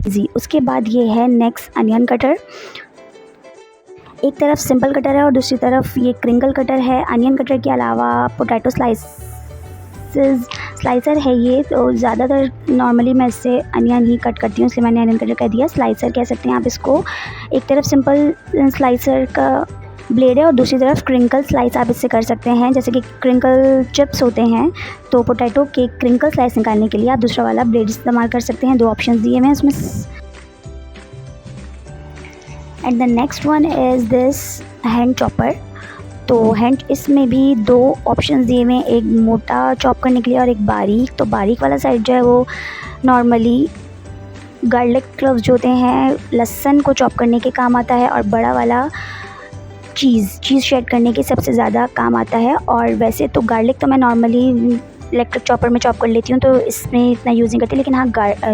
जी। उसके बाद ये है नेक्स्ट अनियन कटर। एक तरफ सिंपल कटर है और दूसरी तरफ ये क्रिंकल कटर है। अनियन कटर के अलावा पोटैटो स्लाइसर है ये, तो ज़्यादातर नॉर्मली मैं इससे अनियन ही कट करती हूँ, इसलिए मैंने अनियन कटर कह दिया। स्लाइसर कह सकते हैं आप इसको। एक तरफ सिंपल स्लाइसर का ब्लेड है और दूसरी तरफ क्रिंकल स्लाइस आप इससे कर सकते हैं। जैसे कि क्रिंकल चिप्स होते हैं, तो पोटैटो के क्रिंकल स्लाइस निकालने के लिए आप दूसरा वाला ब्लेड इस्तेमाल कर सकते हैं। 2 ऑप्शन दिए हुए हैं उसमें। And the next one is this hand chopper. तो हैंड, इसमें भी 2 ऑप्शंस दिए हुए हैं, एक मोटा चॉप करने के लिए और एक बारीक। तो बारीक वाला साइड जो है वो नॉर्मली गार्लिक क्लोव्स जो होते हैं, लहसुन को चॉप करने के काम आता है, और बड़ा वाला चीज़ शेड करने के सबसे ज़्यादा काम आता है। और वैसे तो गार्लिक तो मैं नॉर्मली इलेक्ट्रिक चॉपर में चॉप कर लेती हूँ, तो इसमें इतना यूज़ नहीं करती, लेकिन हाँ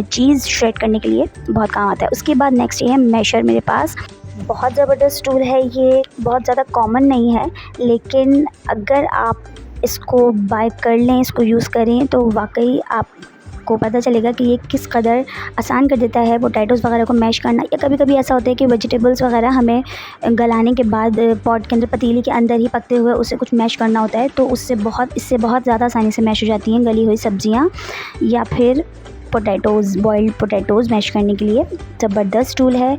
चीज़ श्रेड करने के लिए बहुत काम आता है। उसके बाद नेक्स्ट ये है मैशर मेरे पास। बहुत ज़बरदस्त टूल है ये, बहुत ज़्यादा कॉमन नहीं है, लेकिन अगर आप इसको बाय कर लें, इसको यूज़ करें, तो वाकई आपको पता चलेगा कि ये किस कदर आसान कर देता है पोटैटोज़ वगैरह को मैश करना। या कभी कभी ऐसा होता है कि वेजिटेबल्स वगैरह हमें गलाने के बाद पॉट के अंदर, पतीली के अंदर ही पकते हुए उसे कुछ मैश करना होता है, तो इससे बहुत ज़्यादा आसानी से मैश हो जाती हैं गली हुई सब्ज़ियाँ या फिर पोटैटोज़, बॉइल्ड पोटैटोज़ मैश करने के लिए ज़बरदस्त टूल है।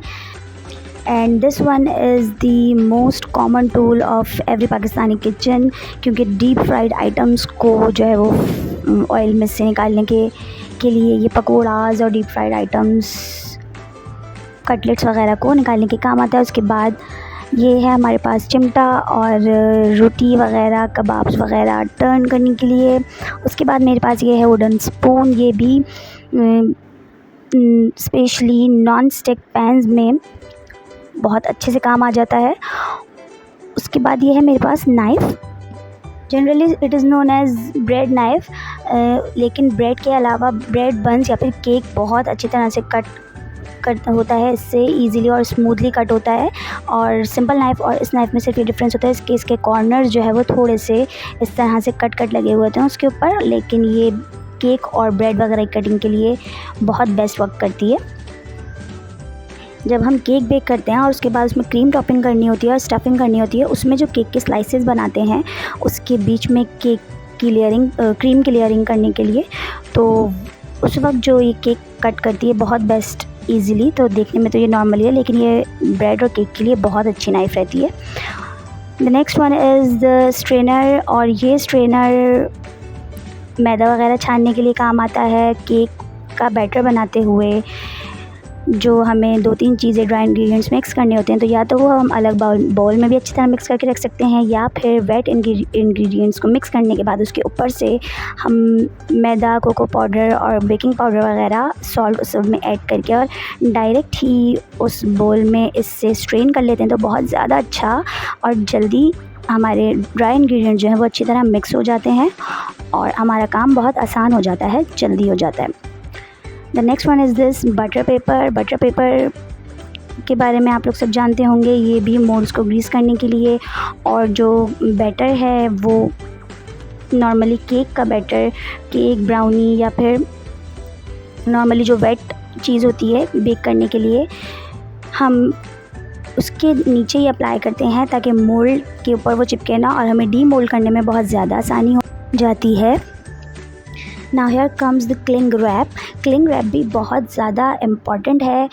And this one is the most common tool of every Pakistani kitchen, क्योंकि डीप फ्राइड आइटम्स को जो है वो ऑयल में से निकालने के लिए ये पकौड़ाज और डीप फ्राइड आइटम्स, कटलेट्स वगैरह को निकालने के काम आता है। उसके बाद ये है हमारे पास चिमटा और रोटी वगैरह, कबाब्स वगैरह टर्न करने के लिए। उसके बाद मेरे पास ये है वुडन स्पून, ये भी स्पेशली नॉन स्टिक पैन्स में बहुत अच्छे से काम आ जाता है। उसके बाद ये है मेरे पास knife. Generally it is known as bread knife, लेकिन ब्रेड के अलावा ब्रेड बंस या फिर केक बहुत अच्छी तरह से कट होता है, इससे इजीली और स्मूथली कट होता है। और सिंपल नाइफ़ और इस नाइफ़ में सिर्फ ये डिफरेंस होता है कि इसके कॉर्नर्स जो है वो थोड़े से इस तरह से कट लगे हुए होते हैं उसके ऊपर, लेकिन ये केक और ब्रेड वगैरह की कटिंग के लिए बहुत बेस्ट वर्क करती है। जब हम केक बेक करते हैं और उसके बाद उसमें क्रीम टॉपिंग करनी होती है और स्टफिंग करनी होती है, उसमें जो केक के स्लाइसेस बनाते हैं उसके बीच में केक की लेयरिंग, क्रीम की लेयरिंग करने के लिए, तो उस वक्त जो ये केक कट करती है बहुत बेस्ट इजीली। तो देखने में तो ये नॉर्मली है, लेकिन ये ब्रेड और केक के लिए बहुत अच्छी नाइफ़ रहती है। The next one is the strainer, और ये स्ट्रेनर मैदा वगैरह छानने के लिए काम आता है। केक का बैटर बनाते हुए जो हमें 2-3 चीज़ें, ड्राई इंग्रेडिएंट्स मिक्स करने होते हैं, तो या तो वो हम अलग बाउल में भी अच्छी तरह मिक्स करके रख सकते हैं, या फिर वेट इंग्रेडिएंट्स को मिक्स करने के बाद उसके ऊपर से हम मैदा, कोको पाउडर और बेकिंग पाउडर वगैरह, सॉल्ट उस सब में ऐड करके और डायरेक्ट ही उस बोल में इससे स्ट्रेन कर लेते हैं, तो बहुत ज़्यादा अच्छा और जल्दी हमारे ड्राई इंग्रेडिएंट जो हैं वो अच्छी तरह मिक्स हो जाते हैं और हमारा काम बहुत आसान हो जाता है, जल्दी हो जाता है। The next one is this butter paper. Butter paper के बारे में आप लोग सब जानते होंगे, ये भी मोल्ड्स को ग्रीस करने के लिए, और जो बैटर है वो नॉर्मली केक का बैटर, केक, ब्राउनी या फिर नॉर्मली जो वेट चीज़ होती है बेक करने के लिए, हम उसके नीचे ही अप्लाई करते हैं ताकि मोल्ड के ऊपर वो चिपके ना, और हमें डी मोल्ड करने में बहुत ज़्यादा आसानी हो जाती है। Now here comes the cling wrap. Cling wrap भी बहुत ज़्यादा इम्पॉर्टेंट है,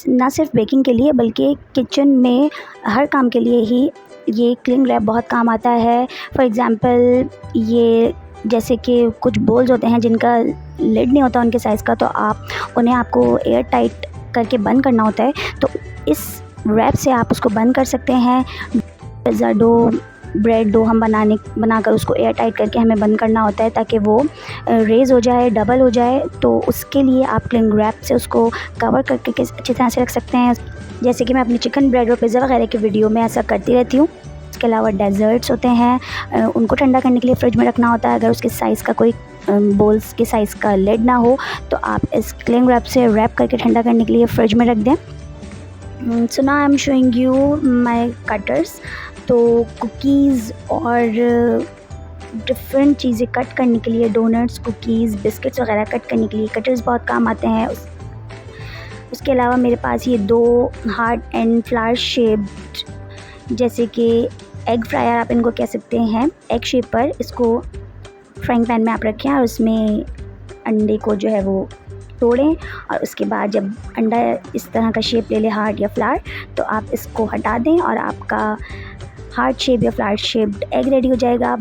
ना सिर्फ बेकिंग के लिए बल्कि किचन में हर काम के लिए ही ये क्लिंग रैप बहुत काम आता है। फॉर एग्ज़ाम्पल, ये जैसे कि कुछ बोल्स होते हैं जिनका लिड नहीं होता उनके साइज़ का, तो आपको एयर टाइट करके बंद करना होता है, तो इस रैप से आप उसको बंद कर सकते हैं। पिज़्ज़ा डो, ब्रेड डो हम बनाकर उसको एयर टाइट करके हमें बंद करना होता है ताकि वो रेज़ हो जाए, डबल हो जाए, तो उसके लिए आप क्लिंग रैप से उसको कवर करके अच्छी तरह से रख सकते हैं। जैसे कि मैं अपनी चिकन, ब्रेड और पिज़्ज़ा वगैरह के वीडियो में ऐसा करती रहती हूँ। इसके अलावा डेज़र्ट्स होते हैं, उनको ठंडा करने के लिए फ्रिज में रखना होता है। अगर उसके साइज़ का कोई बोल्स के साइज़ का लिड ना हो, तो आप इस क्लिंग रैप से रैप करके ठंडा करने के लिए फ्रिज में रख दें। So now I am showing you my cutters. तो कुकीज़ और डिफरेंट चीज़ें कट करने के लिए, डोनट्स, कुकीज़, बिस्किट्स वगैरह कट करने के लिए कटर्स बहुत काम आते हैं। उसके अलावा मेरे पास ये 2 हार्ट एंड फ्लावर शेप्ड, जैसे कि एग फ्रायर आप इनको कह सकते हैं, एग शेप पर इसको फ्राइंग पैन में आप रखें और उसमें अंडे को जो है वो तोड़ें, और उसके बाद जब अंडा इस तरह का शेप ले ले, हार्ट या फ्लावर, तो आप इसको हटा दें और आपका हार्ट शेप या फ्लावर शेप्ड एग रेडी हो जाएगा।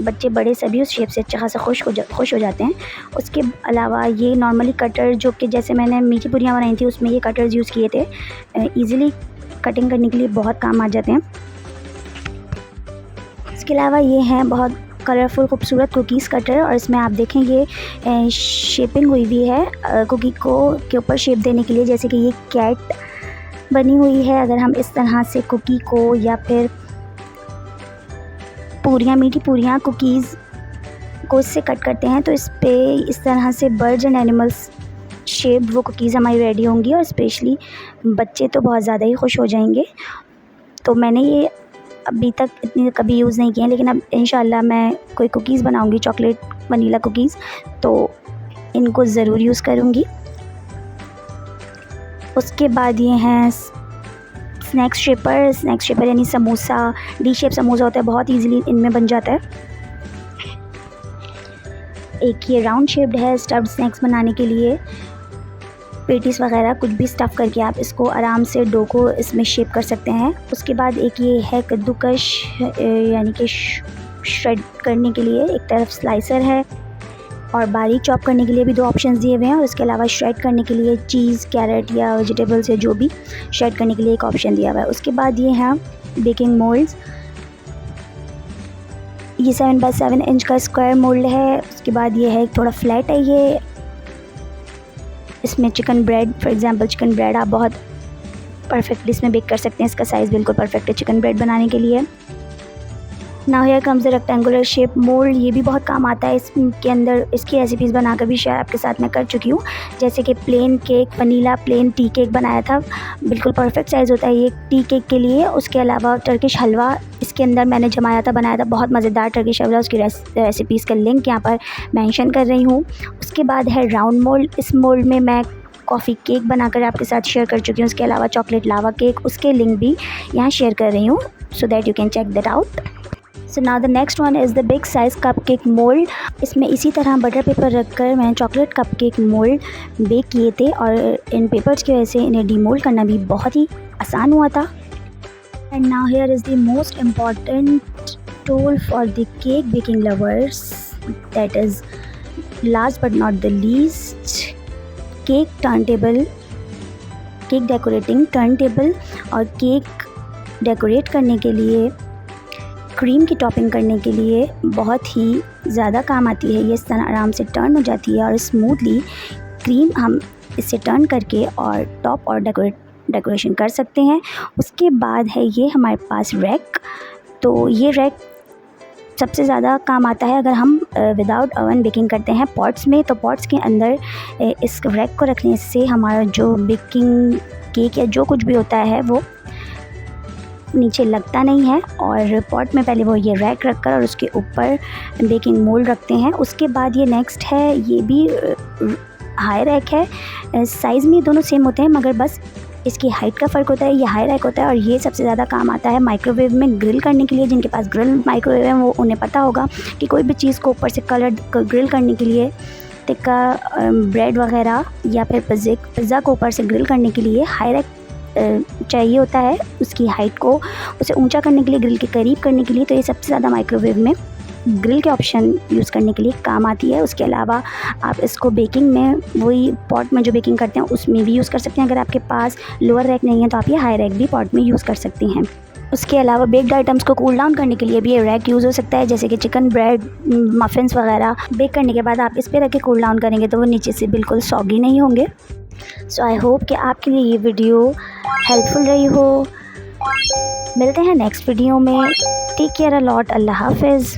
बच्चे बड़े सभी उस शेप से अच्छा खासा खुश हो जाते हैं। उसके अलावा ये नॉर्मली कटर, जो कि जैसे मैंने मीठी पूरियाँ बनाई थी उसमें ये कटर्स यूज़ किए थे, ईज़िली कटिंग करने के लिए बहुत काम आ जाते हैं। इसके अलावा ये हैं बहुत कलरफुल खूबसूरत कुकीज़ कटर, और इसमें आप देखें ये शेपिंग हुई हुई है कुकी को के ऊपर शेप देने के लिए, जैसे कि ये कैट बनी हुई है। अगर हम इस तरह से कुकी को या फिर पूरियाँ, मीठी पूरियाँ कुकीज़ को इससे कट करते हैं तो इस पे इस तरह से बर्ड्स एंड एनिमल्स शेप वो कुकीज़ हमारी रेडी होंगी, और स्पेशली बच्चे तो बहुत ज़्यादा ही खुश हो जाएंगे। तो मैंने ये अभी तक इतनी कभी यूज़ नहीं किए हैं, लेकिन अब इंशाल्लाह मैं कोई कुकीज़ बनाऊंगी, चॉकलेट वनीला कुकीज़, तो इनको ज़रूर यूज़ करूंगी। उसके बाद ये हैं स्नैक्स शेपर यानी समोसा, डी शेप समोसा होता है, बहुत इजीली इनमें बन जाता है। एक ये राउंड शेप्ड है स्टफ्ड स्नैक्स बनाने के लिए, पेटीज वगैरह कुछ भी स्टफ़ करके आप इसको आराम से डो को इसमें शेप कर सकते हैं। उसके बाद एक ये है कद्दूकश, यानी कि श्रेड करने के लिए एक तरफ स्लाइसर है, और बारीक चॉप करने के लिए भी 2 ऑप्शंस दिए हुए हैं, और इसके अलावा श्रेड करने के लिए चीज़, कैरेट या वेजिटेबल्स या जो भी श्रेड करने के लिए एक ऑप्शन दिया हुआ है। उसके बाद ये हैं बेकिंग मोल्ड्स, ये 7x7 इंच का स्क्वायर मोल्ड है। उसके बाद ये है थोड़ा फ्लैट है, ये इसमें chicken bread, for example chicken bread आप बहुत परफेक्टली इसमें बेक कर सकते हैं, इसका साइज़ बिल्कुल परफेक्ट है चिकन ब्रेड बनाने के लिए। Now here comes the rectangular shape mould, ये भी बहुत काम आता है। इसके अंदर इसकी रेसिपीज़ बनाकर भी शेयर आपके साथ मैं कर चुकी हूँ, जैसे कि plain cake, vanilla plain tea cake बनाया था, बिल्कुल परफेक्ट साइज़ होता है ये टी केक के लिए। उसके अलावा टर्किश हलवा इसके अंदर मैंने जमाया था, बनाया था, बहुत मज़ेदार टर्किश हलवा, उसकी रेसिपीज़ का लिंक यहाँ पर मेंशन कर रही हूँ। उसके बाद है राउंड मोल्ड, इस मोल्ड में मैं कॉफ़ी केक बनाकर आपके साथ शेयर कर चुकी हूँ। उसके अलावा चॉकलेट लावा केक, उसके लिंक भी यहाँ शेयर कर रही हूँ, so that you can check that out. So now the next one is the big size cupcake mould. इसमें इसी तरह बटर पेपर रखकर मैंने chocolate cupcake mould bake किए थे, और इन पेपर्स की वजह से इन्हें डीमोल्ड करना भी बहुत ही आसान हुआ था। And now here is the most important tool for the cake baking lovers, that is last but not the least, cake turn table, cake decorating turn table. और केक डेकोरेट करने के लिए, क्रीम की टॉपिंग करने के लिए बहुत ही ज़्यादा काम आती है। ये इस तरह आराम से टर्न हो जाती है और स्मूथली क्रीम हम इससे टर्न करके और टॉप और डेकोरेशन कर सकते हैं। उसके बाद है ये हमारे पास रैक, तो ये रैक सबसे ज़्यादा काम आता है अगर हम विदाउट ओवन बेकिंग करते हैं पॉट्स में। तो पॉट्स के अंदर इस रैक को रखने से हमारा जो बेकिंग केक या जो कुछ भी होता है वो नीचे लगता नहीं है, और पॉट में पहले वो ये रैक रखकर और उसके ऊपर बेकिंग मोल्ड रखते हैं। उसके बाद ये नेक्स्ट है, ये भी हाई रैक है, साइज़ में दोनों सेम होते हैं मगर बस इसकी हाइट का फ़र्क होता है। ये हाई रैक होता है और ये सबसे ज़्यादा काम आता है माइक्रोवेव में ग्रिल करने के लिए। जिनके पास ग्रिल माइक्रोवेव है वो उन्हें पता होगा कि कोई भी चीज़ को ऊपर से कलर ग्रिल करने के लिए, टिक्का, ब्रेड वगैरह या फिर पिज़्ज़ा को ऊपर से ग्रिल करने के लिए हाई रैक चाहिए होता है, उसकी हाइट को उसे ऊंचा करने के लिए, ग्रिल के करीब करने के लिए। तो ये सबसे ज़्यादा माइक्रोवेव में ग्रिल के ऑप्शन यूज़ करने के लिए काम आती है। उसके अलावा आप इसको बेकिंग में, वही पॉट में जो बेकिंग करते हैं उसमें भी यूज़ कर सकते हैं। अगर आपके पास लोअर रैक नहीं है तो आप ये हाई रैक भी पॉट में यूज़ कर सकते हैं। उसके अलावा बेक्ड आइटम्स को कूल डाउन करने के लिए भी ये रैक यूज़ हो सकता है, जैसे कि चिकन ब्रेड, मफ़िन्स वगैरह बेक करने के बाद आप इस पर रख के कूल डाउन करेंगे तो वो नीचे से बिल्कुल सॉगी नहीं होंगे। सो आई होप कि आपके लिए ये वीडियो हेल्पफुल रही हो। मिलते हैं नेक्स्ट वीडियो में। Take care a lot. अल्लाह हाफ़िज़।